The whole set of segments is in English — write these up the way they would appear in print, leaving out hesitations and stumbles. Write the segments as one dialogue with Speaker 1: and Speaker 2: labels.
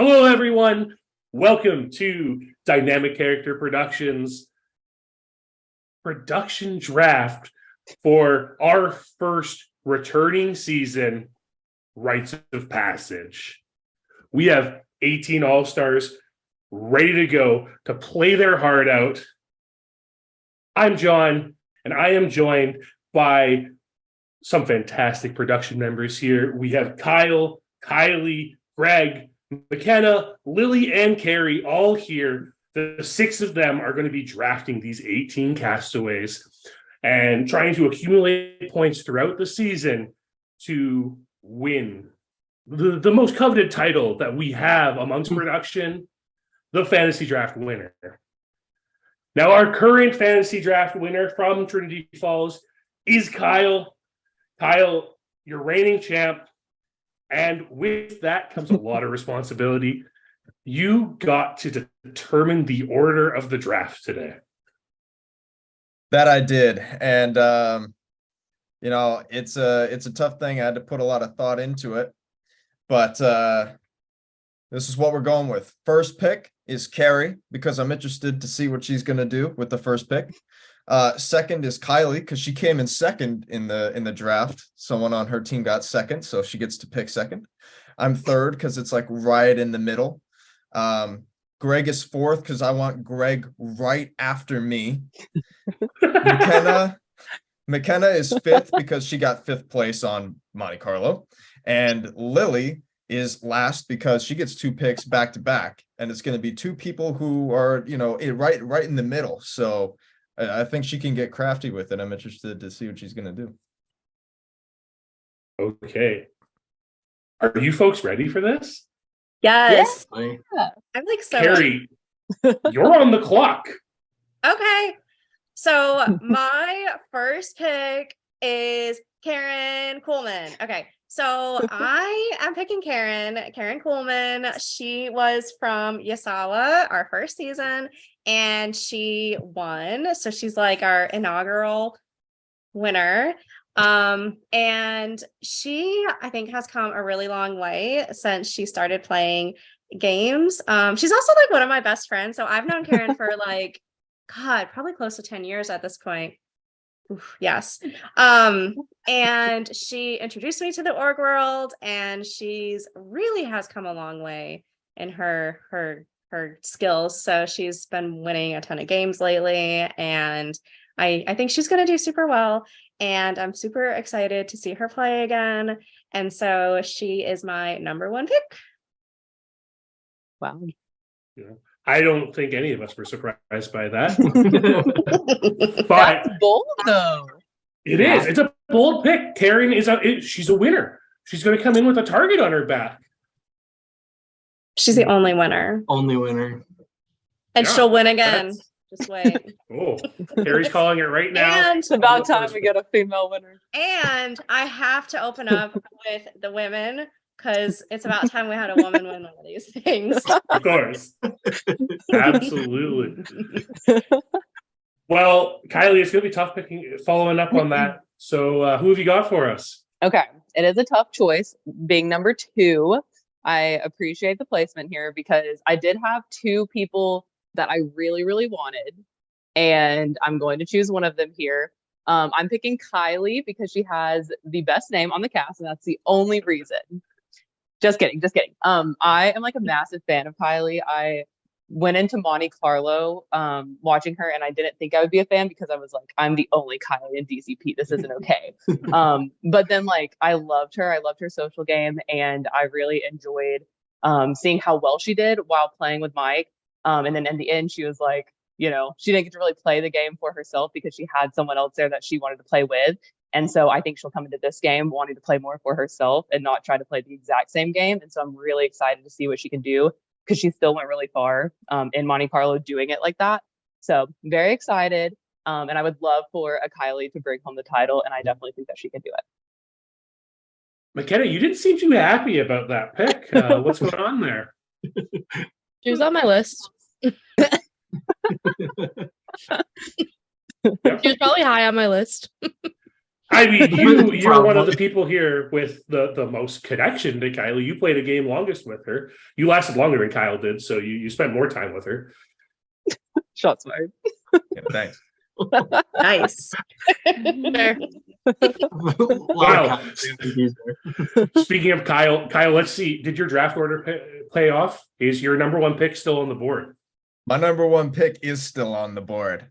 Speaker 1: Hello, everyone. Welcome to Dynamic Character Productions production draft for our first returning season, Rites of Passage. We have 18 All-Stars ready to go to play their heart out. I'm John, and I am joined by some fantastic production members here. We have Kyle, Kylie, Greg, McKenna, Lilly, and Carrie all here. The 6 of them are going to be drafting these 18 castaways and trying to accumulate points throughout the season to win the most coveted title that we have amongst production, the Fantasy Draft winner. Now, our current Fantasy Draft winner from Trinity Falls is Kyle. Kyle, you're reigning champ. And with that comes a lot of responsibility. You got to determine the order of the draft today.
Speaker 2: That I did. And, it's a tough thing. I had to put a lot of thought into it. But this is what we're going with. First pick is Carrie, because I'm interested to see what she's going to do with the first pick. Second is Kylie, because she came in second in the draft. Someone on her team got second, so she gets to pick second. I'm third because it's like right in the middle. Greg is fourth because I want Greg right after me. McKenna is fifth because she got fifth place on Monte Carlo. And Lilly is last because she gets 2 picks back to back. And it's going to be 2 people who are, right in the middle. So I think she can get crafty with it. I'm interested to see what she's going to do.
Speaker 1: Okay. Are you folks ready for this?
Speaker 3: Yes.
Speaker 4: Yeah.
Speaker 3: I'm like so.
Speaker 1: Carrie, you're on the clock.
Speaker 3: Okay. So my first pick is Karen Kuhlman. Okay. So I am picking Karen Kuhlman. She was from Yasawa, our first season, and she won. So she's like our inaugural winner. And she, I think, has come a really long way since she started playing games. She's also like one of my best friends. So I've known Karen for probably close to 10 years at this point. Oof, yes. And she introduced me to the org world, and she's really has come a long way in her skills. So she's been winning a ton of games lately, and I think she's going to do super well. And I'm super excited to see her play again. And so she is my number 1 pick.
Speaker 4: Wow.
Speaker 1: Yeah. I don't think any of us were surprised by that. But
Speaker 4: That's bold, though.
Speaker 1: It is. It's a bold pick. Karen she's a winner. She's going to come in with a target on her back.
Speaker 3: She's the only winner.
Speaker 4: Only winner.
Speaker 3: And she'll win again. Just wait.
Speaker 1: Oh, Carrie's calling it right now.
Speaker 3: And
Speaker 4: It's about time we get a female winner.
Speaker 3: And I have to open up with the women, because it's about time we had a woman win one of these things.
Speaker 1: Of course. Absolutely. Well, Kylie, it's going to be tough following up on that. So who have you got for us?
Speaker 4: Okay. It is a tough choice. Being number 2, I appreciate the placement here because I did have 2 people that I really, really wanted. And I'm going to choose one of them here. I'm picking Kylie because she has the best name on the cast, and that's the only reason. Just kidding. I am like a massive fan of Kylie. I went into Monte Carlo watching her, and I didn't think I would be a fan because I was like, I'm the only Kylie in DCP. This isn't okay. But then I loved her. I loved her social game, and I really enjoyed seeing how well she did while playing with Mike. And then in the end, she was like, she didn't get to really play the game for herself because she had someone else there that she wanted to play with. And so I think she'll come into this game wanting to play more for herself and not try to play the exact same game. And so I'm really excited to see what she can do because she still went really far in Monte Carlo doing it like that. So very excited. And I would love for a Kylie to bring home the title. And I definitely think that she can do it.
Speaker 1: McKenna, you didn't seem too happy about that pick. What's going on there?
Speaker 5: She was on my list. She was probably high on my list.
Speaker 1: I mean, you're one of
Speaker 6: Probably.
Speaker 1: the people here with the most connection to Kylie. You played a game longest with her. You lasted longer than Kyle did, so you spent more time with her.
Speaker 4: Shots fired.
Speaker 2: Yeah, thanks.
Speaker 3: Nice.
Speaker 5: Fair.
Speaker 1: Wow. Speaking of Kyle, let's see. Did your draft order pay off? Is your number one pick still on the board?
Speaker 2: My number one pick is still on the board.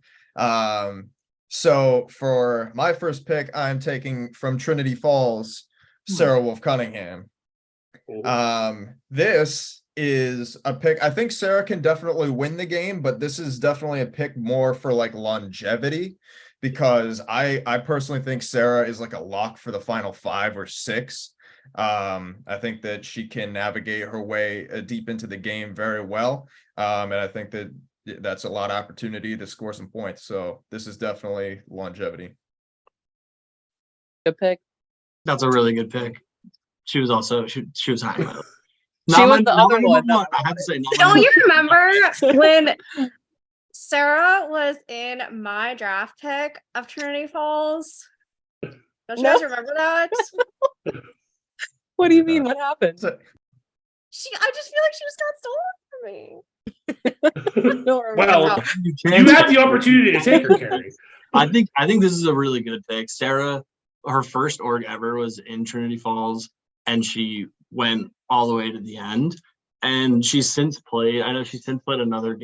Speaker 2: So for my first pick, I'm taking from Trinity Falls, Sarah Wolfe-Cunningham. This is a pick. I think Sarah can definitely win the game, but this is definitely a pick more for like longevity, because I personally think Sarah is like a lock for the final 5 or 6. I think that she can navigate her way deep into the game very well. And I think that that's a lot of opportunity to score some points. So this is definitely longevity.
Speaker 4: Good pick.
Speaker 6: That's a really good pick. She was also she was high. On my list.
Speaker 4: She
Speaker 6: Not
Speaker 4: was
Speaker 6: my
Speaker 4: the
Speaker 6: number
Speaker 4: other one.
Speaker 6: one. I have to say, not my
Speaker 3: Don't
Speaker 6: number
Speaker 3: you remember when Sarah was in my draft pick of Trinity Falls? Don't you guys remember that?
Speaker 4: What do you mean? What happened?
Speaker 2: So-
Speaker 3: I just feel like she was got stolen from me.
Speaker 4: Don't remember.
Speaker 1: Well,
Speaker 6: You
Speaker 1: you had the opportunity to take her, Carrie.
Speaker 6: I think this is a really good pick. Sarah, her first org ever was in Trinity Falls, and she went all the way to the end. And she's since played. I know she's since played another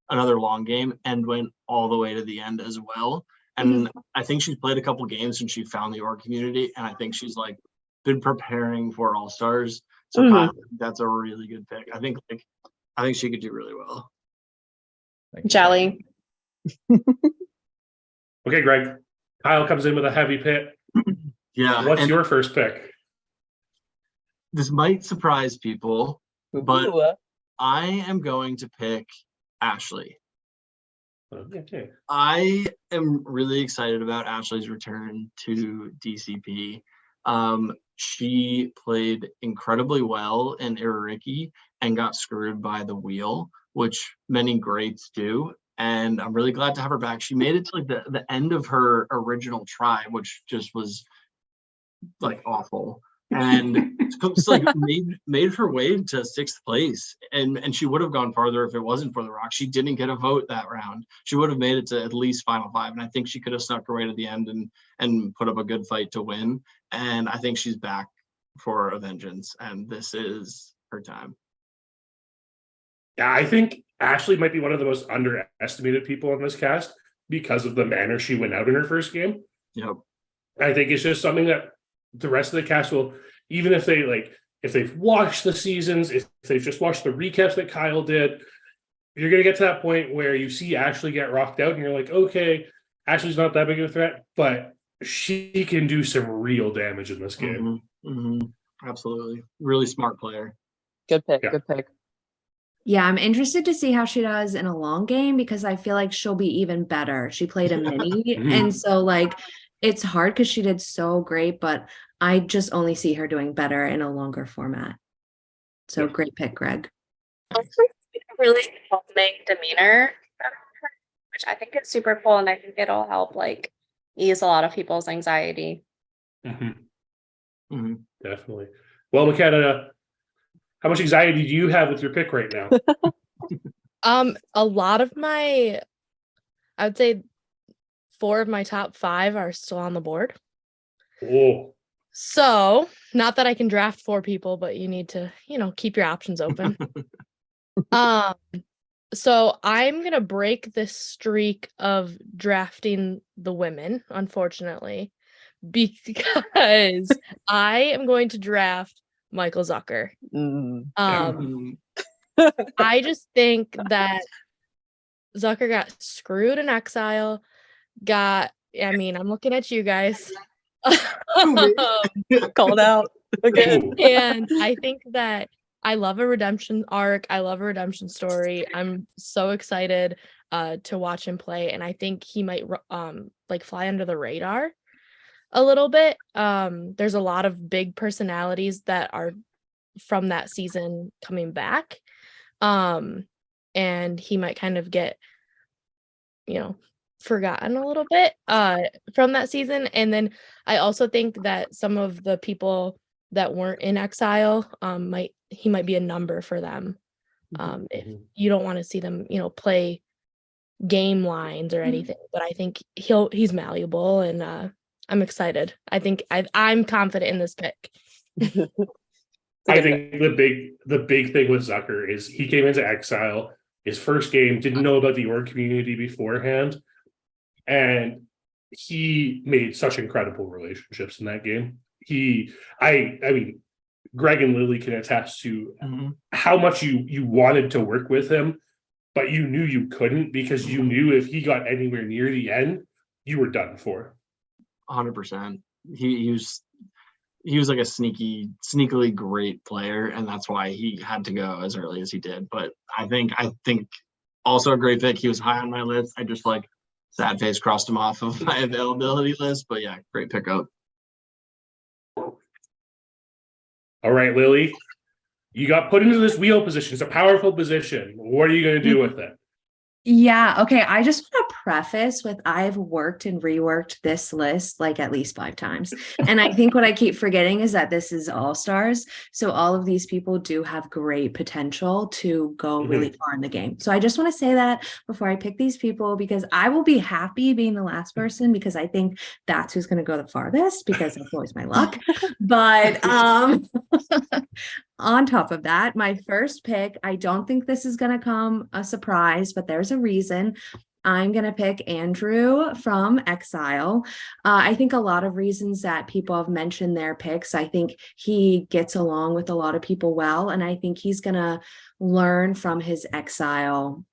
Speaker 6: long game, and went all the way to the end as well. And I think she's played a couple games since she found the org community, and I think she's like been preparing for All Stars. So Kyle, that's a really good pick. I think she could do really well.
Speaker 3: Jelly.
Speaker 1: Okay, Greg. Kyle comes in with a heavy pick.
Speaker 6: Yeah.
Speaker 1: What's
Speaker 6: and
Speaker 1: your first pick?
Speaker 6: this might surprise people, but
Speaker 4: Ooh.
Speaker 6: I am going to pick Ashley.
Speaker 1: Okay.
Speaker 6: I am really excited about Ashley's return to DCP. She played incredibly in Iriki and got screwed by the wheel, which many greats do. And I'm really glad to have her back. She made it to like the end of her original try, which just was like awful. And it's like made her way to 6th place, and she would have gone farther if it wasn't for the rock. She didn't get a vote that round. She would have made it to at least final 5, and I think she could have snuck her way to the end and put up a good fight to win. And I think she's back for a vengeance, and this is her time.
Speaker 1: Yeah, I think Ashley might be one of the most underestimated people on this cast because of the manner she went out in her first game.
Speaker 6: Yep.
Speaker 1: I think it's just something that the rest of the cast will, even if they've watched the seasons, if they've just watched the recaps that Kyle did, you're going to get to that point where you see Ashley get rocked out and you're like, okay, Ashley's not that big of a threat, but she can do some real damage in this game.
Speaker 6: Absolutely. Really smart player.
Speaker 4: Good pick.
Speaker 1: Yeah.
Speaker 4: Good pick.
Speaker 7: Yeah, I'm interested to see how she does in a long game because I feel like she'll be even better. She played a mini, and so like it's hard because she did so great, but I just only see her doing better in a longer format. So
Speaker 1: Yeah.
Speaker 7: great pick, Greg.
Speaker 3: Really calming demeanor from her, which I think is super cool, and I think it'll help like ease a lot of people's anxiety.
Speaker 1: Definitely. Well, McKenna, how much anxiety do you have with your pick right now?
Speaker 5: A lot of I would say 4 of my top 5 are still on the board.
Speaker 1: Oh,
Speaker 5: So, not that I can draft 4 people, but you need to, keep your options open. So I'm going to break this streak of drafting the women, unfortunately, because I am going to draft Michael Zucker. I just think that Zucker got screwed in exile. I'm looking at you guys.
Speaker 4: Called out again.
Speaker 5: And I think that I love a redemption arc. I love a redemption story. I'm so excited to watch him play, and I think he might fly under the radar a little bit. There's a lot of big personalities that are from that season coming back, and he might kind of get forgotten a little bit from that season. And then I also think that some of the people that weren't in exile he might be a number for them. If you don't want to see them, play game lines or anything, but I think he's malleable, and I'm excited. I think I'm confident in this pick.
Speaker 1: I think the big thing with Zucker is he came into exile. His first game, didn't know about the org community beforehand, and he made such incredible relationships in that game. I mean, Greg and Lilly can attest to how much you wanted to work with him, but you knew you couldn't because you knew if he got anywhere near the end, you were done for.
Speaker 6: 100%. He was like a sneakily great player, and that's why he had to go as early as he did. But I think also a great pick. He was high on my list. I just sad face crossed him off of my availability list. But yeah, great pickup.
Speaker 1: All right, Lilly, you got put into this wheel position. It's a powerful position. What are you going to do with it?
Speaker 7: Yeah. Okay. I just want to preface with I've worked and reworked this list like at least 5 times. And I think what I keep forgetting is that this is all stars. So all of these people do have great potential to go really far in the game. So I just want to say that before I pick these people, because I will be happy being the last person, because I think that's who's going to go the farthest, because that's always my luck. But on top of that, my first pick, I don't think this is going to come a surprise, but there's a reason. I'm going to pick Andrew from Exile. I think a lot of reasons that people have mentioned their picks. I think he gets along with a lot of people well, and I think he's going to learn from his Exile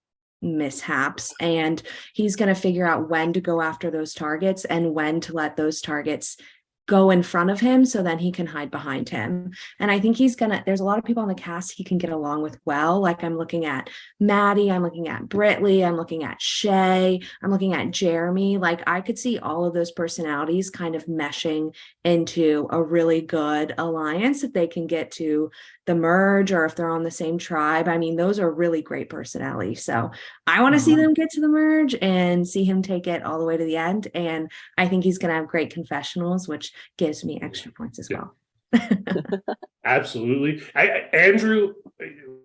Speaker 7: mishaps, and he's going to figure out when to go after those targets and when to let those targets go in front of him so then he can hide behind him. And I think there's a lot of people on the cast he can get along with well. Like I'm looking at Maddie, I'm looking at Brittley, I'm looking at Shea, I'm looking at Jeremy. Like I could see all of those personalities kind of meshing into a really good alliance if they can get to the merge or if they're on the same tribe. I mean, those are really great personalities. So I want to see them get to the merge and see him take it all the way to the end. And I think he's going to have great confessionals, which gives me extra points as well.
Speaker 1: Absolutely. Andrew,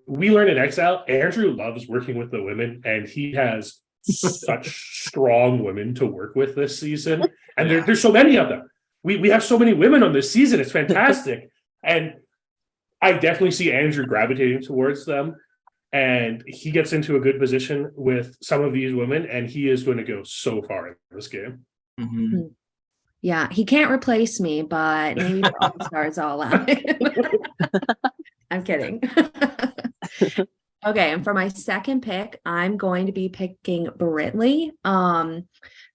Speaker 1: we learned in Exile, Andrew loves working with the women, and he has such strong women to work with this season. And there's so many of them. We have so many women on this season. It's fantastic. And I definitely see Andrew gravitating towards them, and he gets into a good position with some of these women, and he is going to go so far in this game.
Speaker 7: Yeah, he can't replace me, but maybe the All-Stars all out. I'm kidding. Okay, and for my second pick, I'm going to be picking Brittley.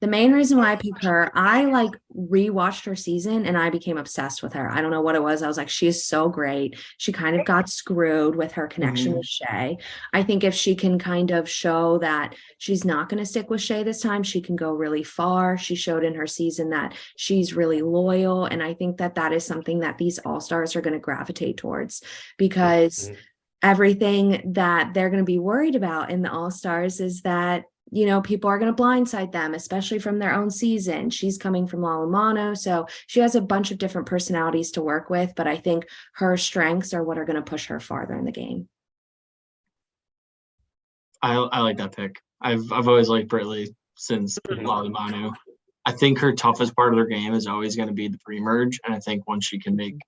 Speaker 7: The main reason why I picked her, I rewatched her season and I became obsessed with her. I don't know what it was. I was like, she is so great. She kind of got screwed with her connection with Shea. I think if she can kind of show that she's not going to stick with Shea this time, she can go really far. She showed in her season that she's really loyal. And I think that is something that these all-stars are going to gravitate towards, because everything that they're going to be worried about in the all-stars is that people are going to blindside them, especially from their own season. She's coming from Lalamano, so she has a bunch of different personalities to work with, but I think her strengths are what are going to push her farther in the game.
Speaker 6: I like that pick. I've always liked Brittley since Lalamano. I think her toughest part of their game is always going to be the pre-merge, and I think once she can make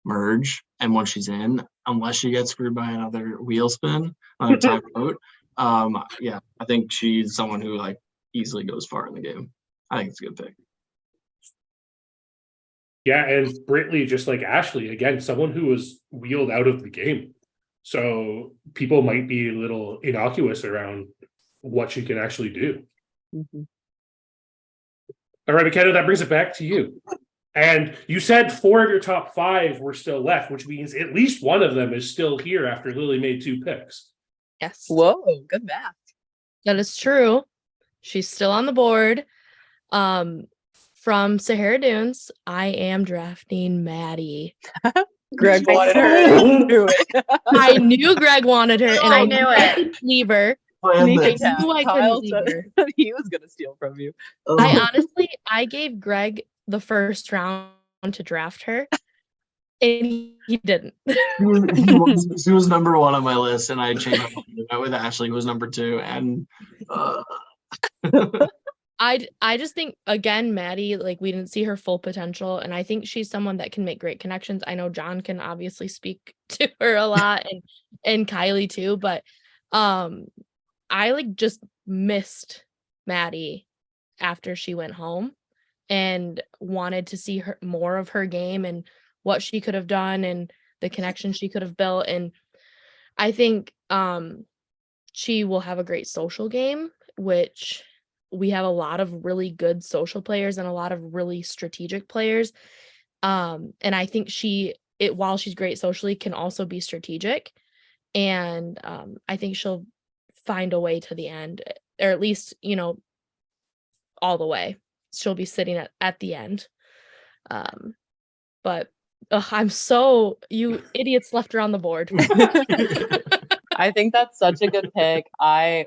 Speaker 6: merge and once she's in, unless she gets screwed by another wheel spin, another time vote, I think she's someone who easily goes far in the game. I think it's a good pick.
Speaker 1: Yeah, and Brittley, just like Ashley, again, someone who was wheeled out of the game. So people might be a little innocuous around what she can actually do. All right, McKenna, that brings it back to you. And you said 4 of your top 5 were still left, which means at least one of them is still here after Lilly made 2 picks.
Speaker 5: Yes.
Speaker 4: Whoa, good math.
Speaker 5: That is true. She's still on the board. From Sahara Dunes, I am drafting Maddie.
Speaker 4: Greg wanted her to do it.
Speaker 5: I knew Greg wanted her, and I
Speaker 3: knew it.
Speaker 5: Leave her
Speaker 6: planned
Speaker 4: Sneaky
Speaker 6: this.
Speaker 4: cat.
Speaker 5: knew I
Speaker 4: Kyle
Speaker 5: couldn't
Speaker 4: said
Speaker 5: either.
Speaker 4: he was gonna steal from you.
Speaker 5: I gave Greg the first round to draft her, and he didn't.
Speaker 6: She was number one on my list, and I changed my mind with Ashley, who was number two. And
Speaker 5: I just think, again, Maddie, like, we didn't see her full potential, and I think she's someone that can make great connections. I know John can obviously speak to her a lot, and Kylie too, but I like just missed Maddie after she went home and wanted to see her more of her game and what she could have done and the connection she could have built. And I think she will have a great social game, which we have a lot of really good social players and a lot of really strategic players. And I think while she's great socially, can also be strategic. And I think she'll find a way to the end, or at least, all the way. She'll be sitting at the end. But you idiots left her on the board.
Speaker 4: I think that's such a good pick.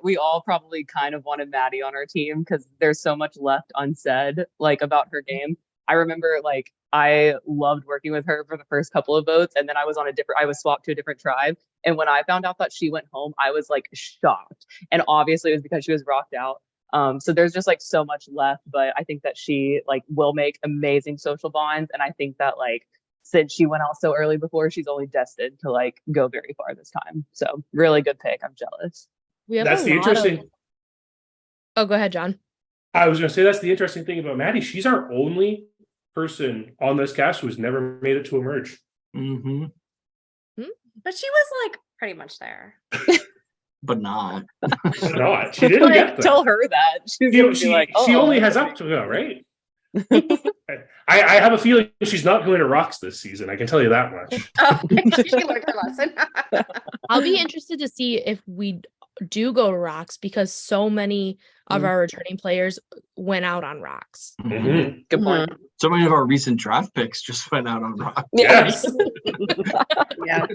Speaker 4: We all probably kind of wanted Maddie on our team because there's so much left unsaid, like, about her game. I remember, like, I loved working with her for the first couple of votes, and then I was swapped to a different tribe. And when I found out that she went home, I was like shocked. And obviously it was because she was rocked out. So there's just like so much left, but I think that she like will make amazing social bonds. And I think that, like, since she went out so early before, she's only destined to like go very far this time. So really good pick. I'm jealous.
Speaker 1: That's the interesting.
Speaker 5: Oh, go ahead, John.
Speaker 1: I was going to say that's the interesting thing about Maddie. She's our only person on this cast who's never made it to emerge.
Speaker 6: mm-hmm.
Speaker 3: But she was like pretty much there.
Speaker 6: But not.
Speaker 1: Not. She didn't get there.
Speaker 4: Tell her that.
Speaker 1: She only has up to go, right? I have a feeling she's not going to Rocks this season. I can tell you that much.
Speaker 3: Oh, she learned her lesson.
Speaker 5: I'll be interested to see if we do go to Rocks, because so many of our returning players went out on Rocks.
Speaker 1: Mm-hmm.
Speaker 4: Good point.
Speaker 6: So many of our recent draft picks just went out on Rock.
Speaker 1: Yes.
Speaker 3: Yeah.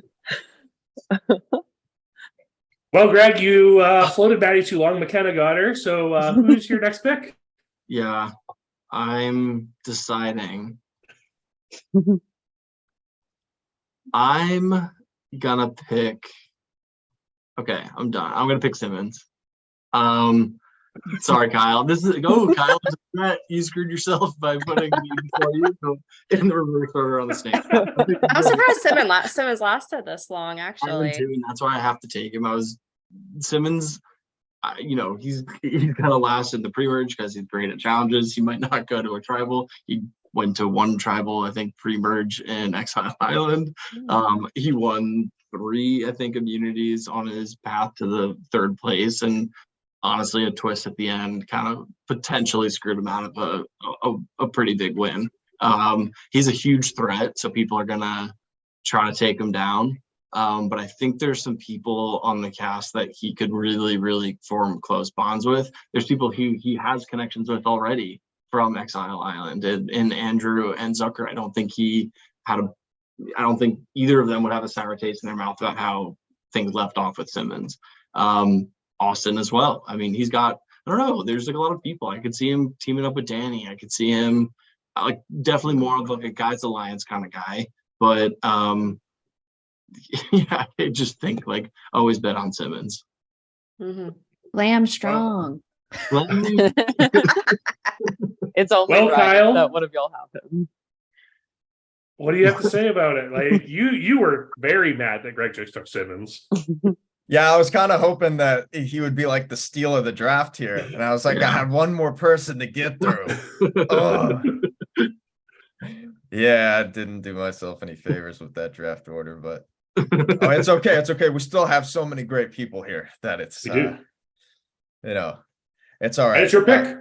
Speaker 1: Well, Greg, you floated Maddie too long. McKenna got her. So who's your next pick?
Speaker 6: Yeah, I'm deciding. I'm gonna pick. Okay, I'm done. I'm gonna pick Simmons. Sorry, Kyle. Kyle. You screwed yourself by putting me before you in the reverse order on the snake.
Speaker 3: I'm surprised Simmons lasted this long, actually.
Speaker 6: Too, and that's why I have to take him. Simmons. He's kind of last in the pre-merge because he's great at challenges. He might not go to a tribal. He went to one tribal, I think, pre-merge in Exile Island. He won 3, I think, immunities on his path to the 3rd place, and honestly, a twist at the end kind of potentially screwed him out of a pretty big win. He's a huge threat, so people are gonna try to take him down. But I think there's some people on the cast that he could really, really form close bonds with. There's people he has connections with already from Exile Island, and Andrew and Zucker. I don't think either of them would have a sour taste in their mouth about how things left off with Simmons. Austin as well. I mean, he's got, I don't know, there's like a lot of people. I could see him teaming up with Danny. I could see him like definitely more of like a Guys Alliance kind of guy. But yeah, I just think like always bet on Simmons.
Speaker 3: Mm-hmm.
Speaker 7: Lamb strong.
Speaker 4: It's only right
Speaker 1: Kyle,
Speaker 4: that one of y'all have him.
Speaker 1: what do you have to say about it? Like you were very mad that Greg just took Simmons.
Speaker 2: Yeah, I was kind of hoping that he would be like the steal of the draft here. And I was like, I had one more person to get through. Oh. Yeah, I didn't do myself any favors with that draft order, but it's okay. It's okay. We still have so many great people here that it's,
Speaker 1: We do.
Speaker 2: It's all right.
Speaker 1: And it's your pick.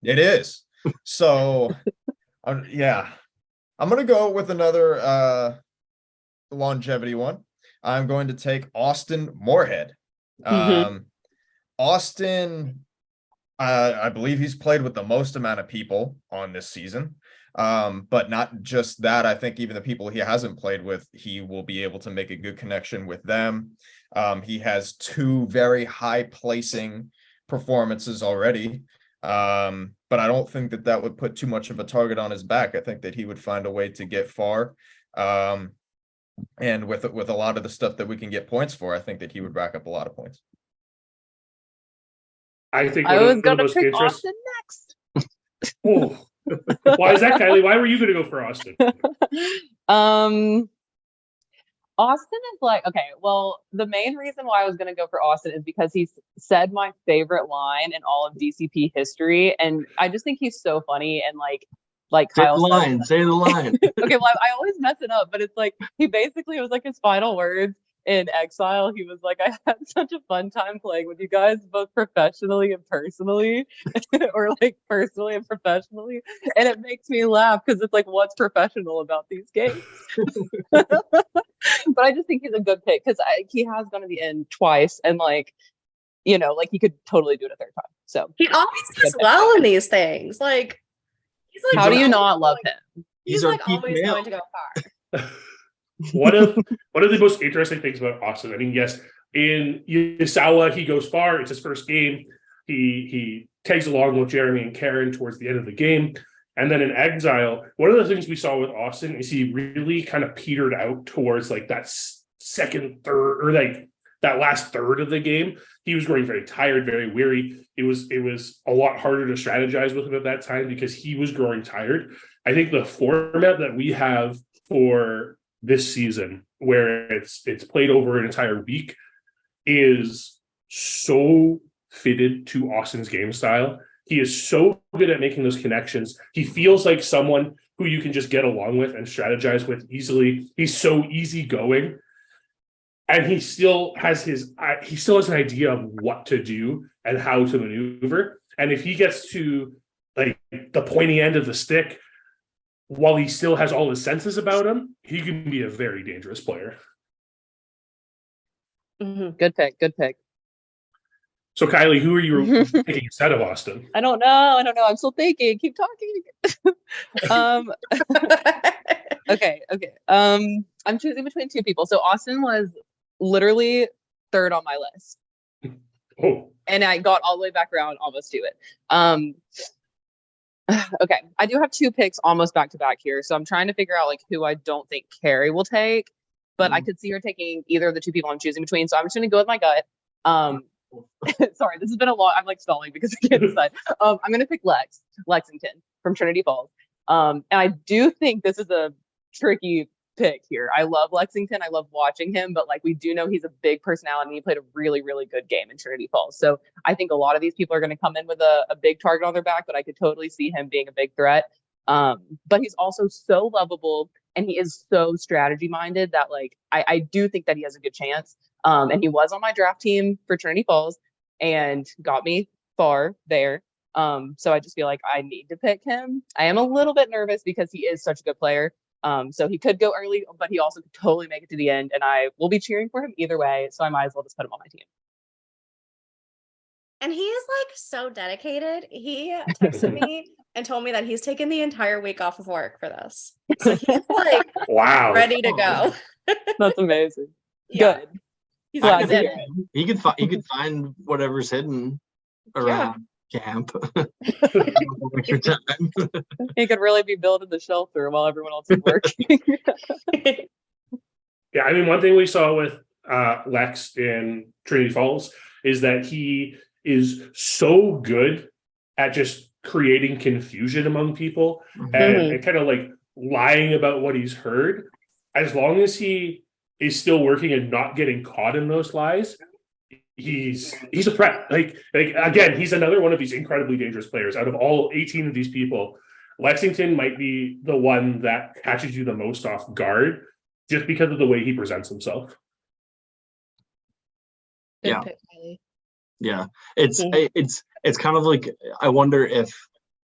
Speaker 2: It is. So, yeah, I'm going to go with another longevity one. I'm going to take Austin Moorhead. Austin, I believe he's played with the most amount of people on this season. But not just that, I think even the people he hasn't played with, he will be able to make a good connection with them. He has two very high placing performances already. But I don't think that would put too much of a target on his back. I think that he would find a way to get far. And with a lot of the stuff that we can get points for, I think that he would rack up a lot of points.
Speaker 1: I think
Speaker 4: I
Speaker 1: one
Speaker 4: was
Speaker 1: of the
Speaker 4: gonna
Speaker 1: most
Speaker 4: pick
Speaker 1: interesting.
Speaker 4: Austin next.
Speaker 1: Oh. Why is that, Kylie? Why were you going to go for Austin?
Speaker 4: Austin is like, okay, well, the main reason why I was going to go for Austin is because he's said my favorite line in all of DCP history. And I just think he's so funny. And like
Speaker 6: Say
Speaker 4: Kyle
Speaker 6: the
Speaker 4: said,
Speaker 6: line. Say the line.
Speaker 4: okay, well, I always mess it up, but it's like, he basically, it was like his final words in Exile. He was like, I had such a fun time playing with you guys, both professionally and personally, or like personally and professionally. And it makes me laugh because it's like, what's professional about these games? But I just think he's a good pick because he has gone to the end twice, and like, you know, like he could totally do it a third time. So
Speaker 3: He always does well in these things. Like, he's like,
Speaker 4: how do you
Speaker 3: always
Speaker 4: not love
Speaker 3: going-
Speaker 4: him?
Speaker 3: He's
Speaker 6: our
Speaker 3: like
Speaker 6: Keith
Speaker 3: always
Speaker 6: Mayo.
Speaker 3: going to go far.
Speaker 1: One of the most interesting things about Austin, I mean, yes, in Yusawa, he goes far. It's his first game. He tags along with Jeremy and Karen towards the end of the game. And then in Exile, one of the things we saw with Austin is he really kind of petered out towards like that second, third, or like that last third of the game. He was growing very tired, very weary. It was a lot harder to strategize with him at that time because he was growing tired. I think the format that we have for this season, where it's played over an entire week, is so fitted to Austin's game style. He is so good at making those connections. He feels like someone who you can just get along with and strategize with easily. He's so easygoing, and he still has an idea of what to do and how to maneuver. And if he gets to like the pointy end of the stick, while he still has all his senses about him, he can be a very dangerous player.
Speaker 3: Mhm.
Speaker 4: Good pick. Good pick.
Speaker 1: So, Kylie, who are you picking instead of Austin?
Speaker 4: I don't know. I'm still thinking. Keep talking. Okay. I'm choosing between two people. So Austin was literally third on my list.
Speaker 1: Oh,
Speaker 4: And I got all the way back around almost to it. Okay, I do have two picks almost back to back here, so I'm trying to figure out like who I don't think Carrie will take, but I could see her taking either of the two people I'm choosing between. So I'm just gonna go with my gut. Sorry, this has been a lot. I'm like stalling because I can't decide. I'm gonna pick Lexington from Trinity Falls. And I do think this is a tricky pick here. I love Lexington. I love watching him, but like we do know he's a big personality and he played a really, really good game in Trinity Falls. So I think a lot of these people are going to come in with a big target on their back, but I could totally see him being a big threat. But he's also so lovable and he is so strategy minded that like I do think that he has a good chance. And he was on my draft team for Trinity Falls and got me far there. So I just feel like I need to pick him. I am a little bit nervous because he is such a good player. So he could go early, but he also could totally make it to the end, and I will be cheering for him either way. So I might as well just put him on my team.
Speaker 3: And he is like so dedicated. He texted me and told me that he's taken the entire week off of work for this. So he's like
Speaker 1: wow.
Speaker 3: ready to go.
Speaker 4: That's amazing.
Speaker 3: Yeah.
Speaker 4: Good.
Speaker 3: He's
Speaker 4: Glad
Speaker 3: like,
Speaker 4: to
Speaker 3: in
Speaker 4: hear
Speaker 3: it.
Speaker 6: He could find whatever's hidden around camp. Extra time.
Speaker 4: He could really be building the shelter while everyone else is working.
Speaker 1: Yeah, I mean, one thing we saw with Lex in Trinity Falls is that he is so good at just creating confusion among people and kind of like lying about what he's heard. As long as he is still working and not getting caught in those lies, he's a threat. Like again, he's another one of these incredibly dangerous players. Out of all 18 of these people, Lexington might be the one that catches you the most off guard just because of the way he presents himself.
Speaker 5: Good
Speaker 6: Yeah.
Speaker 5: pick, Kylie.
Speaker 6: Yeah, it's kind of like I wonder if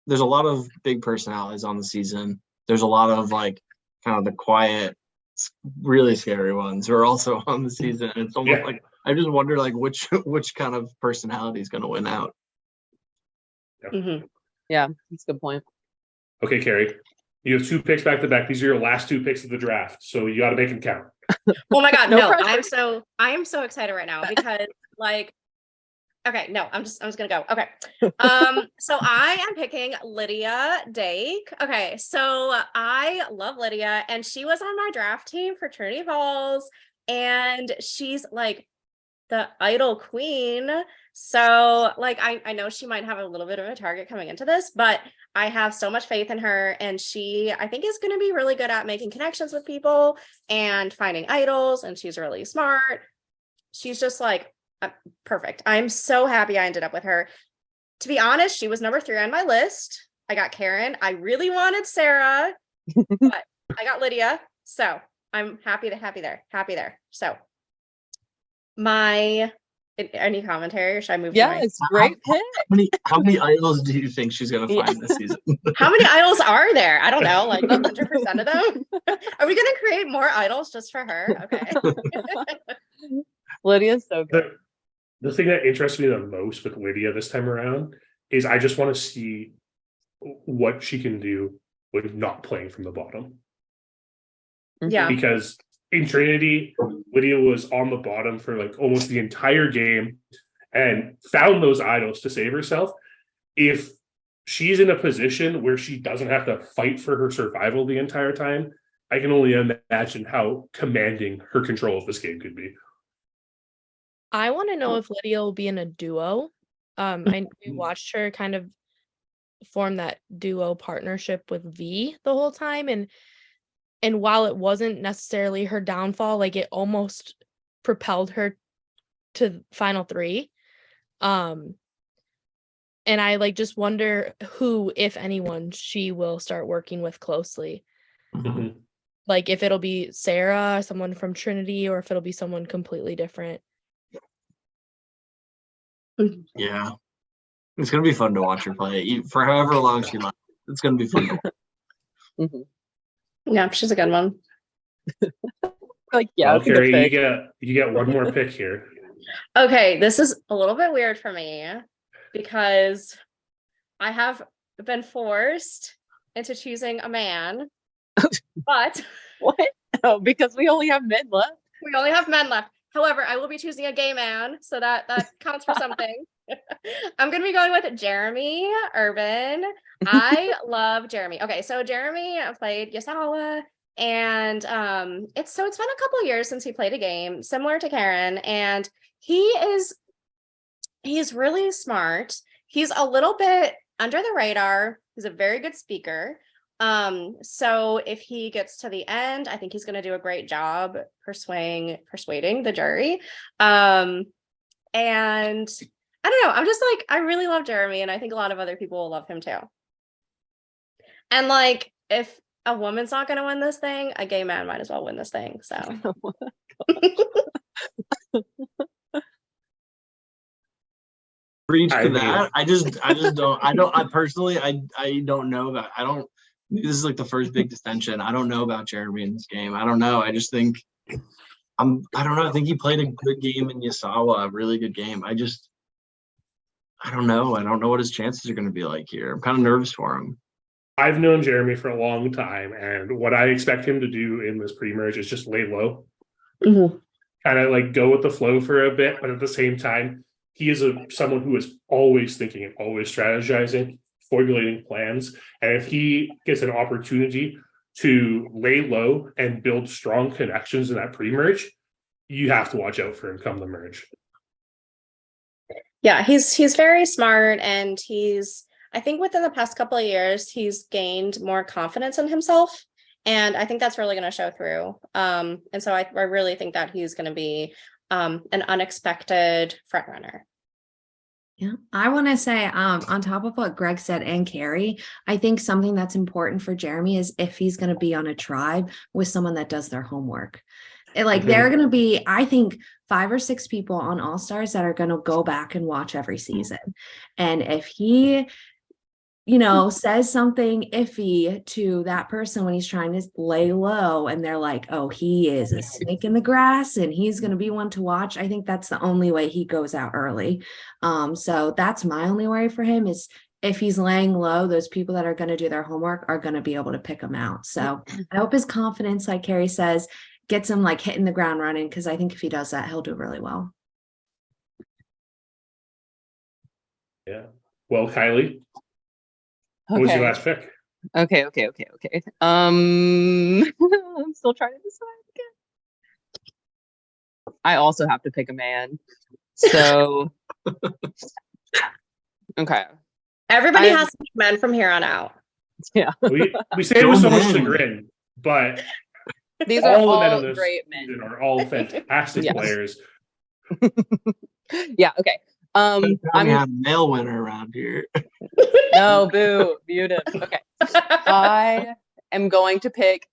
Speaker 6: there's a lot of big personalities on the season. There's a lot of like kind of the quiet, really scary ones who are also on the season. And it's almost like I just wonder like which kind of personality is going to win out.
Speaker 4: Yeah, that's a good point.
Speaker 1: Okay, Carrie, you have two picks back to back. These are your last two picks of the draft, so you got to make them count.
Speaker 3: Oh my God,
Speaker 4: No
Speaker 3: no,
Speaker 4: pressure.
Speaker 3: I am so excited right now because like, okay, no, I'm just gonna go. Okay. So I am picking Lydia Dake. Okay, so I love Lydia, and she was on my draft team for Trinity Falls, and she's like the idol queen. So like I know she might have a little bit of a target coming into this, but I have so much faith in her, and she I think is going to be really good at making connections with people and finding idols, and she's really smart. She's just like perfect. I'm so happy I ended up with her. To be honest, she was number 3 on my list. I got Karen. I really wanted Sarah, but I got Lydia. So I'm happy there. So any commentary, or should I move to my
Speaker 4: Yes, great pick.
Speaker 6: How many idols do you think she's gonna find this season?
Speaker 3: How many idols are there? I don't know, like 100% of them. Are we gonna create more idols just for her? Okay.
Speaker 4: Lydia's so good.
Speaker 1: The thing that interests me the most with Lydia this time around is I just want to see what she can do with not playing from the bottom.
Speaker 3: Yeah.
Speaker 1: Because in Trinity, Lydia was on the bottom for like almost the entire game and found those idols to save herself. If she's in a position where she doesn't have to fight for her survival the entire time, I can only imagine how commanding her control of this game could be.
Speaker 5: I want to know if Lydia will be in a duo. We watched her kind of form that duo partnership with V the whole time, and while it wasn't necessarily her downfall, like it almost propelled her to final 3. And I like just wonder who, if anyone, she will start working with closely.
Speaker 1: Mm-hmm.
Speaker 5: Like if it'll be Sarah, someone from Trinity, or if it'll be someone completely different.
Speaker 6: Yeah, it's gonna be fun to watch her play for however long she lasts. It's gonna be fun.
Speaker 3: Yeah, she's a good one.
Speaker 4: Like, yeah,
Speaker 1: Well,
Speaker 4: it's a good
Speaker 1: Carrie,
Speaker 4: pick.
Speaker 1: you get one more pick here.
Speaker 3: Okay, this is a little bit weird for me because I have been forced into choosing a man, but
Speaker 4: What? Oh, because we only have men left.
Speaker 3: we only have men left. However, I will be choosing a gay man, so that counts for something. I'm going to be going with Jeremy Urban. I love Jeremy. Okay, so Jeremy played Yasawa, and it's been a couple years since he played a game similar to Karen, and he's really smart. He's a little bit under the radar. He's a very good speaker. So if he gets to the end, I think he's going to do a great job persuading the jury. And I don't know, I'm just like, I really love Jeremy, and I think a lot of other people will love him too. And like, if a woman's not going to win this thing, a gay man might as well win this thing. So
Speaker 6: Reach to that. I don't know about. This is like the first big dissension. I don't know about Jeremy in this game. I don't know. I just think I don't know. I think he played a good game in Yasawa, a really good game. I don't know. I don't know what his chances are going to be like here. I'm kind of nervous for him.
Speaker 1: I've known Jeremy for a long time, and what I expect him to do in this pre-merge is just lay low.
Speaker 3: Mm-hmm.
Speaker 1: Kind of like go with the flow for a bit, but at the same time, he is someone who is always thinking and always strategizing, formulating plans. And if he gets an opportunity to lay low and build strong connections in that pre-merge, you have to watch out for him come the merge.
Speaker 3: Yeah, he's very smart, and I think within the past couple of years, he's gained more confidence in himself. And I think that's really going to show through. And so I really think that he's going to be an unexpected front runner.
Speaker 7: Yeah, I want to say on top of what Greg said and Carrie, I think something that's important for Jeremy is if he's going to be on a tribe with someone that does their homework. Like there are going to be, I think, 5 or 6 people on All Stars that are going to go back and watch every season. And if he, says something iffy to that person when he's trying to lay low and they're like, oh, he is a snake in the grass and he's going to be one to watch, I think that's the only way he goes out early. So that's my only worry for him is if he's laying low, those people that are going to do their homework are going to be able to pick him out. So I hope his confidence, like Carrie says, gets him like hitting the ground running, because I think if he does that, he'll do really well.
Speaker 1: Yeah. Well, Kylie, what was your
Speaker 4: Okay.
Speaker 1: last pick?
Speaker 4: Okay. I'm still trying to decide again. I also have to pick a man. So okay.
Speaker 3: Everybody
Speaker 4: I-
Speaker 3: has to pick men from here on out.
Speaker 4: Yeah.
Speaker 1: We say it with so much
Speaker 6: men.
Speaker 1: chagrin, but
Speaker 4: These are
Speaker 1: all the men
Speaker 4: all
Speaker 1: on this
Speaker 4: great men.
Speaker 1: season are all fantastic
Speaker 4: Yes.
Speaker 1: players.
Speaker 4: Yeah, okay.
Speaker 6: I
Speaker 4: I'm
Speaker 6: have a male winner around here.
Speaker 4: no boo, mute him. Okay. I am going to pick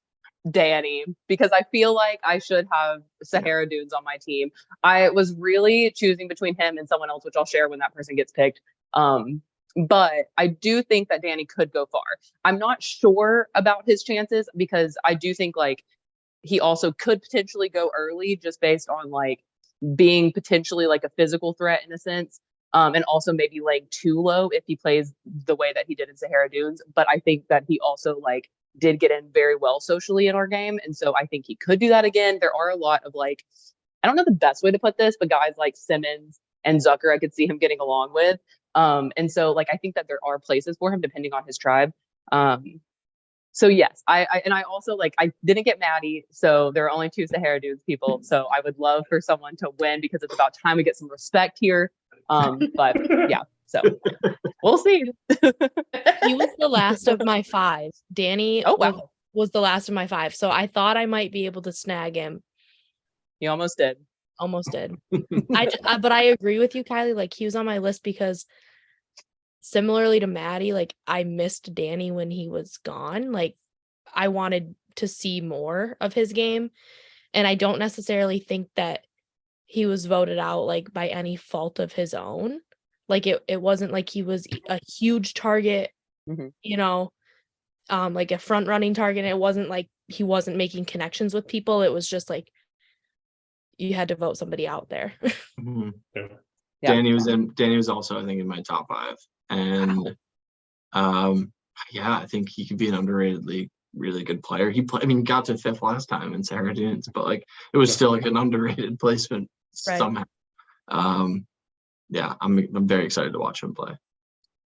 Speaker 4: Danny because I feel like I should have Sahara Dunes on my team. I was really choosing between him and someone else, which I'll share when that person gets picked. But I do think that Danny could go far. I'm not sure about his chances because I do think like he also could potentially go early just based on like being potentially like a physical threat in a sense. And also maybe laying too low if he plays the way that he did in Sahara Dunes. But I think that he also like did get in very well socially in our game. And so I think he could do that again. There are a lot of like, I don't know the best way to put this, but guys like Simmons and Zucker, I could see him getting along with. And so like, I think that there are places for him depending on his tribe. So yes, I also like, I didn't get Maddie. So there are only 2 Sahara Dudes people. So I would love for someone to win because it's about time we get some respect here. But yeah, so we'll see.
Speaker 5: He was the last of my 5. Danny
Speaker 4: Oh, wow.
Speaker 5: was the last of my 5. So I thought I might be able to snag him.
Speaker 4: You almost did.
Speaker 5: Almost did. But I agree with you, Kylie. Like he was on my list because similarly to Maddie, like I missed Danny when he was gone. Like I wanted to see more of his game. And I don't necessarily think that he was voted out like by any fault of his own. Like it wasn't like he was a huge target, you know, like a front running target. It wasn't like he wasn't making connections with people. It was just like you had to vote somebody out there.
Speaker 6: Mhm.
Speaker 1: Yeah.
Speaker 4: Yeah.
Speaker 6: Danny was also, I think, in my top 5. And yeah, I think he could be an underratedly really good player. He got to 5th last time in Sahara Dunes, but like it was still like an underrated placement
Speaker 5: Right.
Speaker 6: somehow. Yeah, I'm very excited to watch him play.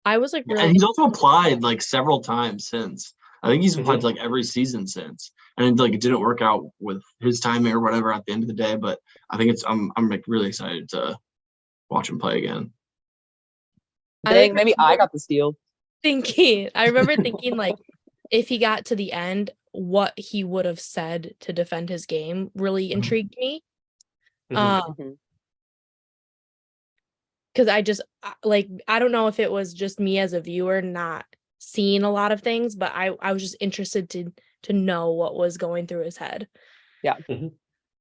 Speaker 5: I was like really
Speaker 6: And he's also applied like several times since. I think he's applied to like every season since, and like it didn't work out with his timing or whatever at the end of the day. But I think I'm like really excited to watch him play again.
Speaker 4: Dang, maybe I got the steal.
Speaker 5: I remember thinking like if he got to the end, what he would have said to defend his game really intrigued me.
Speaker 1: Mhm.
Speaker 5: Because I just like I don't know if it was just me as a viewer not seeing a lot of things, but I was just interested to know what was going through his head.
Speaker 4: Yeah.
Speaker 1: Mhm.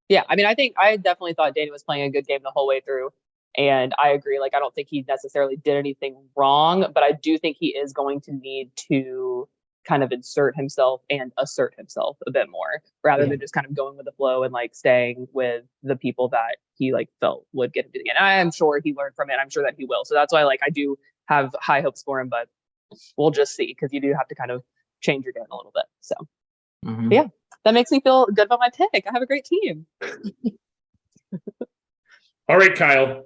Speaker 4: Yeah. I mean, I definitely thought Danny was playing a good game the whole way through. And I agree. Like, I don't think he necessarily did anything wrong, but I do think he is going to need to kind of insert himself and assert himself a bit more rather than just kind of going with the flow and like staying with the people that he like felt would get him to the end. I am sure he learned from it. I'm sure that he will. So that's why like I do have high hopes for him, but we'll just see because you do have to kind of change your game a little bit. So yeah, that makes me feel good about my pick. I have a great team.
Speaker 1: All right, Kyle.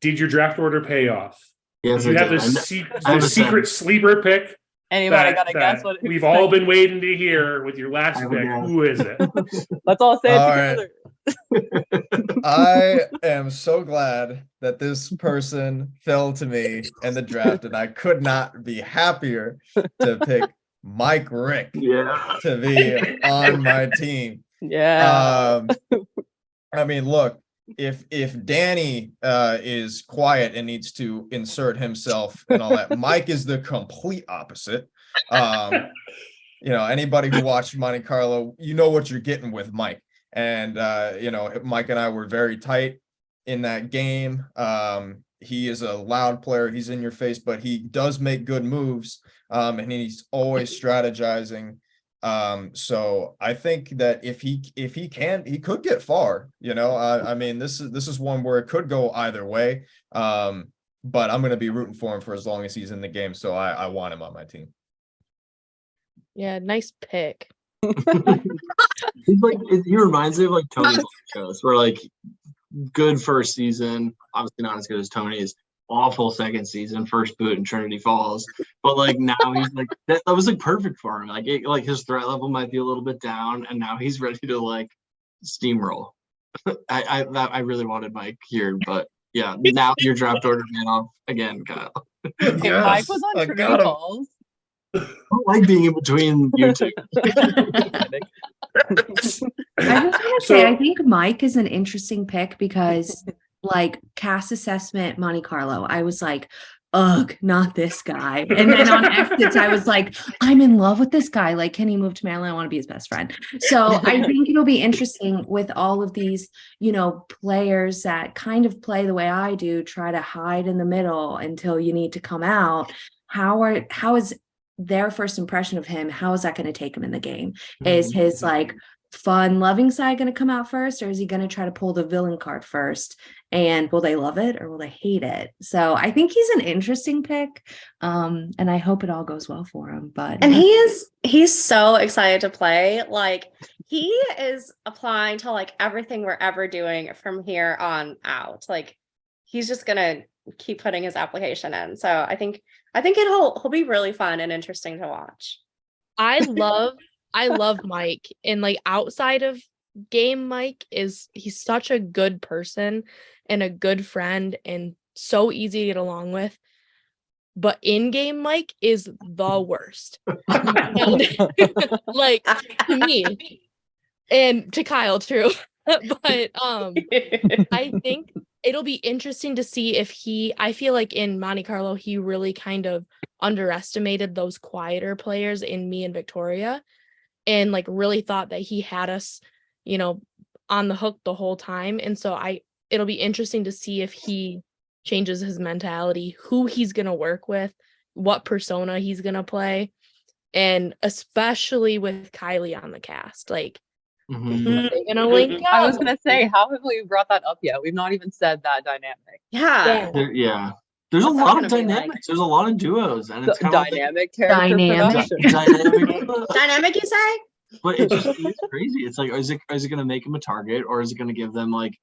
Speaker 1: Did your draft order pay off?
Speaker 6: Yes,
Speaker 1: You
Speaker 6: I
Speaker 1: have
Speaker 6: did.
Speaker 1: the secret sleeper pick
Speaker 4: Anybody got to guess what
Speaker 1: we've all been waiting to hear with your last
Speaker 6: I have a
Speaker 1: pick.
Speaker 6: guess.
Speaker 1: Who is it?
Speaker 4: Let's all say it
Speaker 2: All right.
Speaker 4: together.
Speaker 2: I am so glad that this person fell to me in the draft, and I could not be happier to pick Mike Rick
Speaker 6: Yeah.
Speaker 2: to be on my team.
Speaker 4: Yeah.
Speaker 2: I mean, look, if Danny is quiet and needs to insert himself and all that, Mike is the complete opposite. You know, anybody who watched Monte Carlo, you know what you're getting with Mike. And you know, Mike and I were very tight in that game. He is a loud player, he's in your face, but he does make good moves, and he's always strategizing. So I think that if he can, he could get far, you know. I mean, this is one where it could go either way. But I'm going to be rooting for him for as long as he's in the game. So I want him on my team.
Speaker 5: Yeah, nice pick.
Speaker 6: He's like, he reminds me of like Tony Blanchos, where like good first season, obviously not as good as Tony's. Awful second season, first boot in Trinity Falls, but like now he's like that was like perfect for him. Like his threat level might be a little bit down, and now he's ready to like steamroll. I really wanted Mike here, but yeah, now your draft order man off again, Kyle.
Speaker 4: If Mike was on Trinity Falls.
Speaker 6: I don't like being in between you two.
Speaker 7: I just want to say, I think Mike is an interesting pick because, like, cast assessment Monte Carlo, I was like, ugh, not this guy. And then on exits, I was like, I'm in love with this guy. Like, can he move to Maryland? I want to be his best friend. So I think it'll be interesting with all of these, you know, players that kind of play the way I do, try to hide in the middle until you need to come out. How is their first impression of him? How is that going to take him in the game? Is his like fun, loving side going to come out first, or is he going to try to pull the villain card first? And will they love it or will they hate it? So I think he's an interesting pick, and I hope it all goes well for him. But
Speaker 3: and he's so excited to play. Like he is applying to like everything we're ever doing from here on out. Like he's just gonna keep putting his application in. So I think he'll be really fun and interesting to watch.
Speaker 5: I love Mike, and like outside of game, he's such a good person and a good friend and so easy to get along with. But in game, Mike is the worst. Like to me and to Kyle, true. But I think it'll be interesting to see if I feel like in Monte Carlo, he really kind of underestimated those quieter players in me and Victoria, and like really thought that he had us, you know, on the hook the whole time. And so it'll be interesting to see if he changes his mentality, who he's going to work with, what persona he's going to play. And especially with Kylie on the cast, like, are they gonna link up?
Speaker 4: I was gonna say, how have we brought that up yet? We've not even said that dynamic.
Speaker 3: Yeah.
Speaker 6: There's
Speaker 3: What's
Speaker 6: a
Speaker 3: that
Speaker 6: lot
Speaker 3: gonna
Speaker 6: of
Speaker 3: be
Speaker 6: dynamics.
Speaker 3: like?
Speaker 6: There's a lot of duos, and it's kind
Speaker 4: Dynamic character
Speaker 7: Dynamic.
Speaker 4: production.
Speaker 3: Dynamic, you say?
Speaker 6: But it's crazy. It's like, is it going to make him a target, or is it going to give them like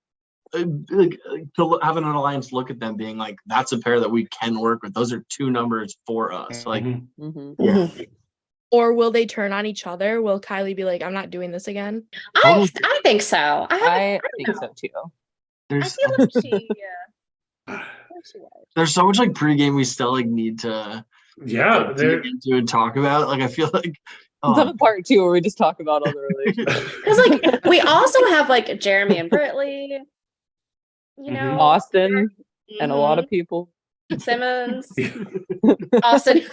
Speaker 6: to have an alliance look at them being like, that's a pair that we can work with. Those are two numbers for us. Like, yeah.
Speaker 5: Or will they turn on each other? Will Kylie be like, I'm not doing this again?
Speaker 3: I think so.
Speaker 4: I think so too.
Speaker 3: I feel like she
Speaker 6: there's so much like pregame we still like need to dig into and talk about. Like I feel like
Speaker 4: Let's have a part 2 where we just talk about all the relationships.
Speaker 3: because like we also have like Jeremy and Brittley, you know,
Speaker 4: Austin and a lot of people.
Speaker 3: Simmons, Austin.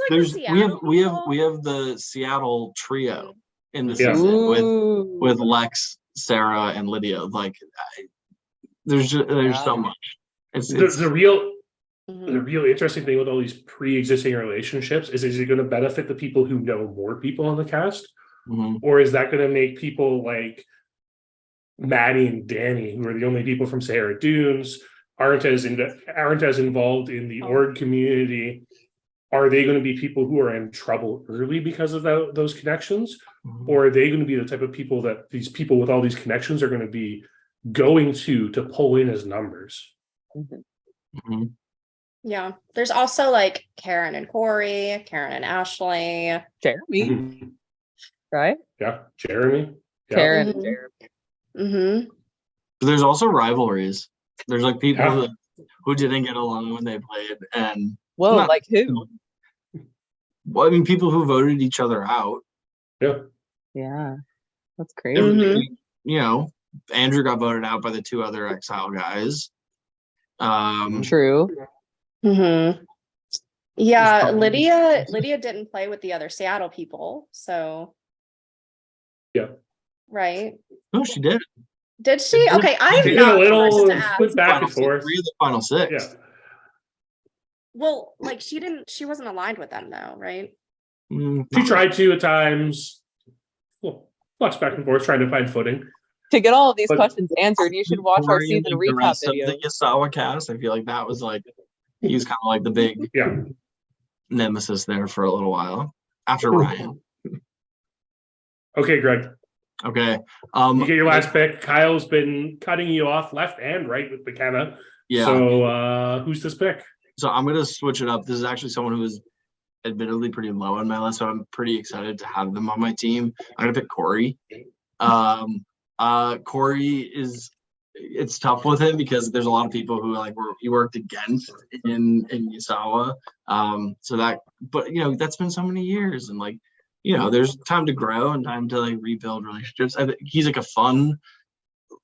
Speaker 3: There's like
Speaker 6: we have the Seattle trio in the season with Lex, Sarah, and Lydia. Like there's so much. It's
Speaker 1: the real interesting thing with all these pre-existing relationships is it going to benefit the people who know more people on the cast, or is that going to make people like Maddie and Danny, who are the only people from Sahara Dunes, aren't as involved in the org community? Are they going to be people who are in trouble early because of those connections? Or are they going to be the type of people that these people with all these connections are going to be going to pull in as numbers?
Speaker 3: Yeah. There's also like Karen and Corey, Karen and Ashley.
Speaker 4: Jeremy. Right?
Speaker 1: Yeah. Jeremy. Yeah.
Speaker 4: Karen and Jeremy.
Speaker 6: There's also rivalries. There's like people who didn't get along when they played, and
Speaker 4: like who?
Speaker 6: Well, I mean, people who voted each other out.
Speaker 4: Yeah, that's crazy.
Speaker 6: You know, Andrew got voted out by the 2 other Exile guys.
Speaker 4: True.
Speaker 3: Yeah, Lydia didn't play with the other Seattle people, so right.
Speaker 6: No, she did.
Speaker 3: Did she? Okay, I have
Speaker 1: They did
Speaker 3: not
Speaker 1: a little
Speaker 3: split
Speaker 1: back and forth.
Speaker 6: 3 of the final 6.
Speaker 1: Yeah.
Speaker 3: Well, like she wasn't aligned with them though, right?
Speaker 1: She tried to at times. Well, flux back and forth, trying to find footing.
Speaker 4: To get all of these questions answered, you should watch our season
Speaker 6: the
Speaker 4: recap
Speaker 6: rest
Speaker 4: video.
Speaker 6: Of the Yasawa cast, I feel like that was like he was kind of like the big nemesis there for a little while after Ryan.
Speaker 1: Okay, Greg.
Speaker 6: Okay.
Speaker 1: You get your last pick. Kyle's been cutting you off left and right with McKenna.
Speaker 6: Yeah.
Speaker 1: So who's this pick?
Speaker 6: So I'm going to switch it up. This is actually someone who is admittedly pretty low on my list, so I'm pretty excited to have them on my team. I'm going to pick Corey. Corey it's tough with him because there's a lot of people who he worked against in Yasawa. But that's been so many years, and there's time to grow and time to rebuild relationships. I think he's a fun,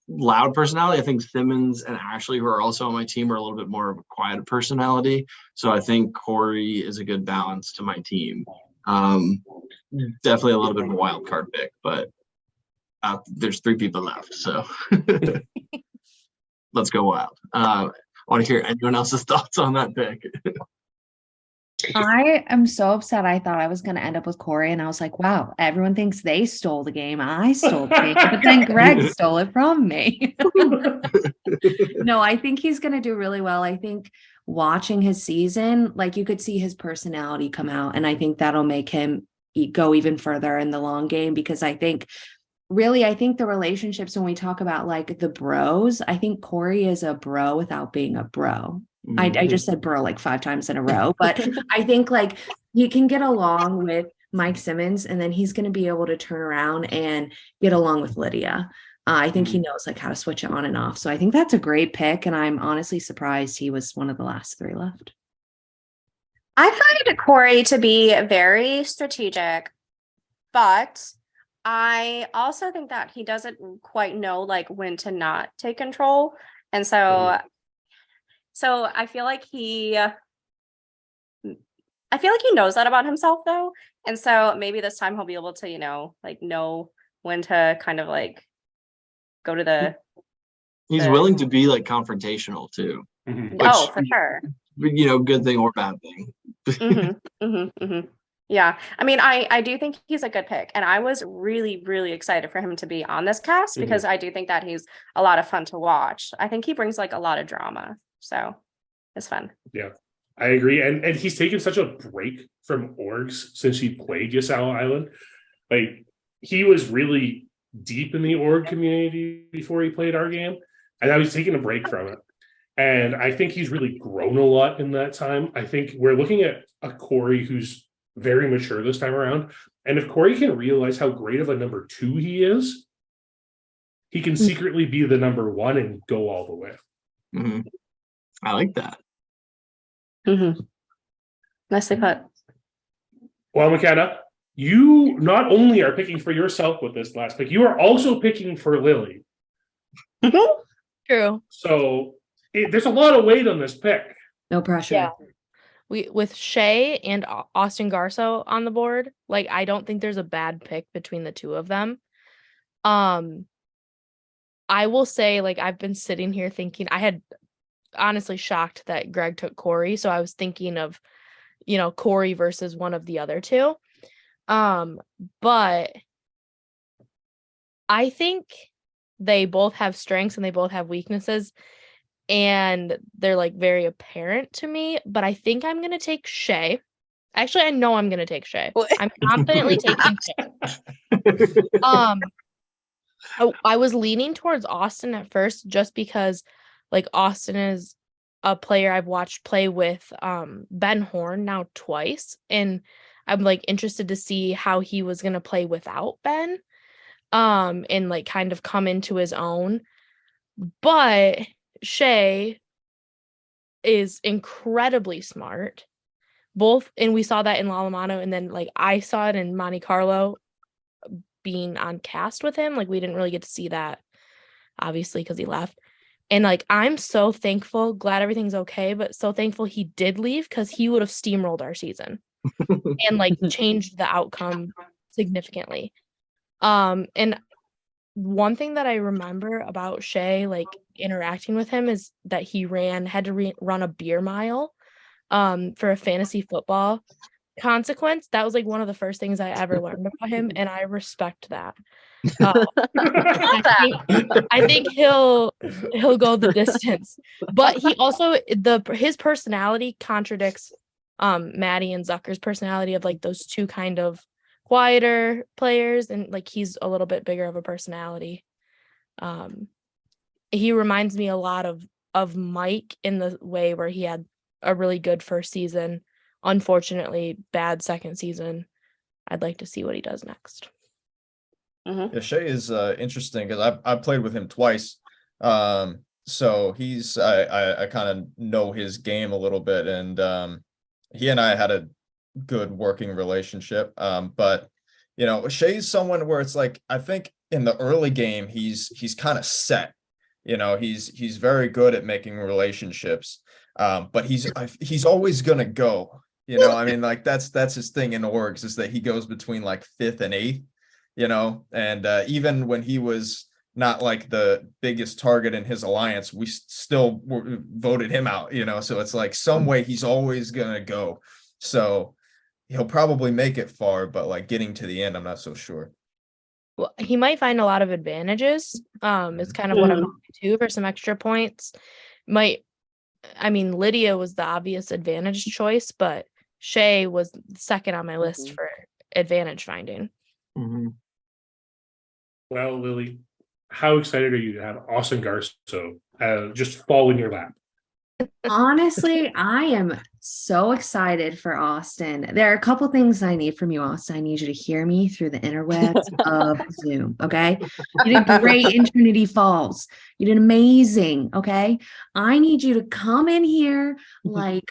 Speaker 6: loud personality. I think Simmons and Ashley, who are also on my team, are a little bit more of a quiet personality. So I think Corey is a good balance to my team. Definitely a little bit of a wild card pick, but there's 3 people left, so let's go wild. I want to hear anyone else's thoughts on that pick.
Speaker 7: I am so upset. I thought I was going to end up with Corey, and I was like, wow, everyone thinks they stole the game. I stole the game, but then Greg stole it from me. No, I think he's going to do really well. I think watching his season, you could see his personality come out, and I think that'll make him go even further in the long game, because I think the relationships, when we talk about the bros, I think Corey is a bro without being a bro. I just said bro 5 times in a row, but I think he can get along with Mike Simmons, and then he's going to be able to turn around and get along with Lydia. I think he knows how to switch it on and off. So I think that's a great pick, and I'm honestly surprised he was one of the last 3 left.
Speaker 3: I find Corey to be very strategic, but I also think that he doesn't quite know when to not take control. And so I feel like he knows that about himself though. And so maybe this time he'll be able to, know when to kind of go to the.
Speaker 6: He's willing to be confrontational too.
Speaker 1: Mm-hmm.
Speaker 3: Which, for sure.
Speaker 6: Good thing or bad thing.
Speaker 3: Yeah. I mean, I do think he's a good pick, and I was really, really excited for him to be on this cast because I do think that he's a lot of fun to watch. I think he brings a lot of drama. So it's fun.
Speaker 1: Yeah, I agree. And he's taken such a break from orgs since he played Yasawa Island. He was really deep in the org community before he played our game, and now he's taking a break from it. And I think he's really grown a lot in that time. I think we're looking at a Corey who's very mature this time around. And if Corey can realize how great of a number 2 he is, he can secretly be the number 1 and go all the way.
Speaker 6: Mm-hmm. I like that.
Speaker 3: Nicely put.
Speaker 1: Well, McKenna, you not only are picking for yourself with this last pick, you are also picking for Lilly.
Speaker 5: True.
Speaker 1: So there's a lot of weight on this pick.
Speaker 7: No pressure.
Speaker 5: Yeah. With Shea and Austin Garsow on the board, I don't think there's a bad pick between the 2 of them. I will say, I've been sitting here thinking, I had honestly shocked that Greg took Corey, so I was thinking of, Corey versus one of the other 2. But I think they both have strengths and they both have weaknesses, and they're very apparent to me, but I think I'm going to take Shea. Actually, I know I'm going to take Shea. I'm confidently taking Shea. I was leaning towards Austin at first just because Austin is a player I've watched play with Ben Horn now twice, and I'm interested to see how he was going to play without Ben and kind of come into his own. But Shea is incredibly smart, and we saw that in Lalamano, and then I saw it in Monte Carlo being on cast with him. We didn't really get to see that, obviously, because he left. And I'm so thankful, glad everything's okay, but so thankful he did leave, because he would have steamrolled our season and changed the outcome significantly. And one thing that I remember about Shea, interacting with him, is that he had to run a beer mile for a fantasy football consequence. That was one of the first things I ever learned about him, and I respect that. I think he'll go the distance, but he also his personality contradicts Maddie and Zucker's personality of those 2 kind of quieter players, and like he's a little bit bigger of a personality. He reminds me a lot of Mike in the way where he had a really good first season, unfortunately bad second season. I'd like to see what he does next.
Speaker 2: Yeah, Shea is interesting because I played with him twice. So he's I kind of know his game a little bit, and he and I had a good working relationship. But you know, Shea's someone where it's like I think in the early game he's kind of set. You know, he's very good at making relationships. But he's always gonna go. You know, I mean, like that's his thing in orgs is that he goes between like 5th and 8th. You know, and even when he was not like the biggest target in his alliance, we still voted him out, you know, so it's like some way he's always gonna go. So he'll probably make it far, but like getting to the end, I'm not so sure.
Speaker 5: Well, he might find a lot of advantages. It's kind of what I'm looking to for some extra points. Lydia was the obvious advantage choice, but Shea was second on my list for advantage finding.
Speaker 1: Well, Lily, how excited are you to have Austin Garsow just fall in your lap?
Speaker 7: Honestly, I am so excited for Austin. There are a couple things I need from you, Austin. I need you to hear me through the interwebs of Zoom, okay? You did great in Trinity Falls. You did amazing, okay? I need you to come in here like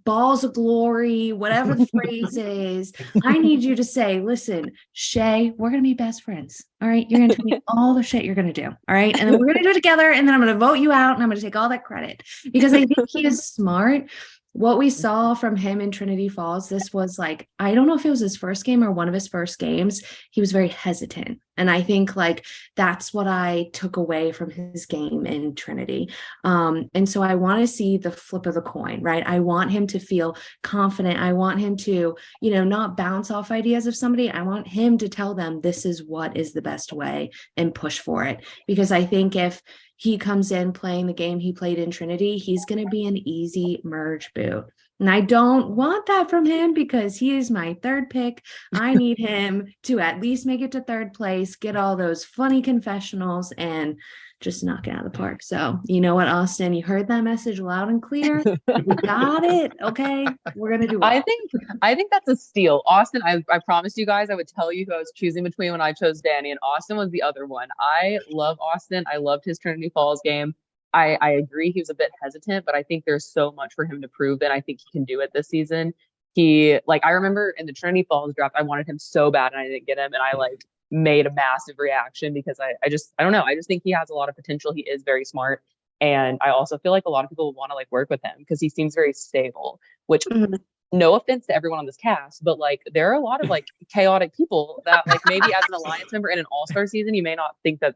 Speaker 7: balls of glory, whatever the phrase is. I need you to say, listen, Shea, we're going to be best friends. All right. You're going to tell me all the shit you're going to do. All right. And then we're going to do it together. And then I'm going to vote you out and I'm going to take all that credit because I think he is smart. What we saw from him in Trinity Falls, this was like, I don't know if it was his first game or one of his first games. He was very hesitant. And I think like that's what I took away from his game in Trinity. And so I want to see the flip of the coin, right? I want him to feel confident. I want him to, not bounce off ideas of somebody. I want him to tell them this is what is the best way and push for it. Because I think if he comes in playing the game he played in Trinity, he's going to be an easy merge boot. And I don't want that from him because he is my third pick. I need him to at least make it to third place, get all those funny confessionals, and just knock it out of the park. So you know what, Austin, you heard that message loud and clear. We got it. Okay. We're going to do it.
Speaker 4: I think that's a steal. Austin, I promised you guys I would tell you who I was choosing between when I chose Danny, and Austin was the other one. I love Austin. I loved his Trinity Falls game. I agree he was a bit hesitant, but I think there's so much for him to prove that I think he can do it this season. I remember in the Trinity Falls draft, I wanted him so bad and I didn't get him. And I made a massive reaction because I don't know. I just think he has a lot of potential. He is very smart. And I also feel like a lot of people want to work with him because he seems very stable, which no offense to everyone on this cast, but there are a lot of chaotic people that maybe as an alliance member in an all-star season, you may not think that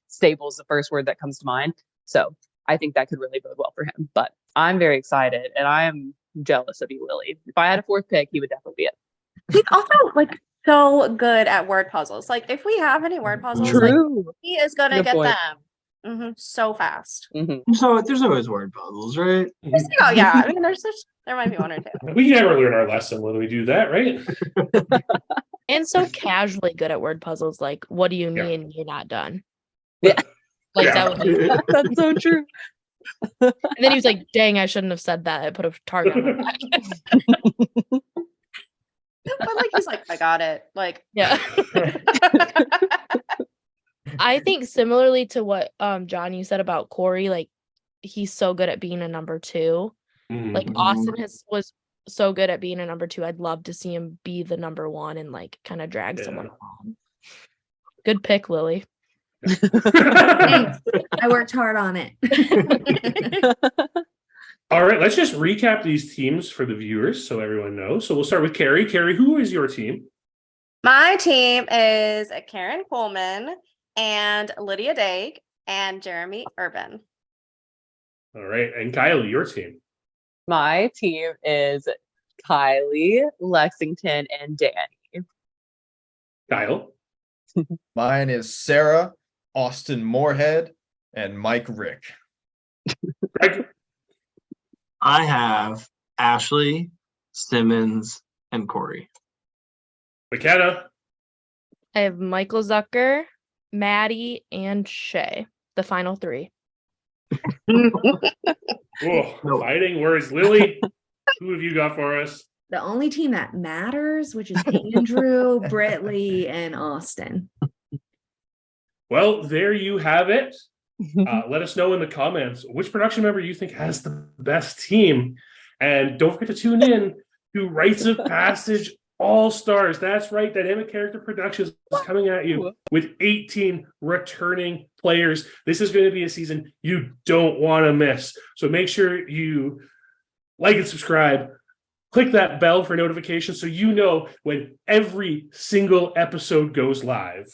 Speaker 4: stable is the first word that comes to mind. So I think that could really bode well for him, but I'm very excited and I am jealous of you, Lily. If I had a fourth pick, he would definitely be it.
Speaker 3: He's also so good at word puzzles. If we have any word puzzles, he is going to get them so fast.
Speaker 6: So there's always word puzzles, right?
Speaker 3: Oh yeah. I mean, there might be one or two.
Speaker 1: We never learn our lesson when we do that, right?
Speaker 5: And so casually good at word puzzles. What do you mean you're not done?
Speaker 4: Yeah.
Speaker 5: That would
Speaker 4: That's so true.
Speaker 5: And then he was like, dang, I shouldn't have said that. I put a target on my back.
Speaker 3: But he's I got it.
Speaker 5: Yeah. I think similarly to what John you said about Corey, he's so good at being a number 2. Austin was so good at being a number 2. I'd love to see him be the number 1 and kind of drag someone along. Good pick, Lily.
Speaker 7: Thanks. I worked hard on it.
Speaker 1: All right, let's just recap these teams for the viewers so everyone knows. So we'll start with Carrie. Carrie, who is your team?
Speaker 3: My team is Karen Kuhlman and Lydia Dake and Jeremy Urban.
Speaker 1: All right, and Kylie, your team.
Speaker 4: My team is Kylie, Lexington, and Danny.
Speaker 1: Kyle.
Speaker 2: Mine is Sarah, Austin Moorhead, and Mike Rick.
Speaker 1: Reick.
Speaker 6: I have Ashley, Simmons, and Corey.
Speaker 1: McKenna.
Speaker 5: I have Michael Zucker, Maddie, and Shea. The final three.
Speaker 1: Oh,
Speaker 6: No.
Speaker 1: fighting words. Lily, who have you got for us?
Speaker 7: The only team that matters, which is Andrew, Brittley, and Austin.
Speaker 1: Well, there you have it. Let us know in the comments which production member you think has the best team. And don't forget to tune in to Rites of Passage All-Stars. That's right. Dynamic Character Productions is coming at you with 18 returning players. This is going to be a season you don't want to miss. So make sure you like and subscribe. Click that bell for notifications so you know when every single episode goes live.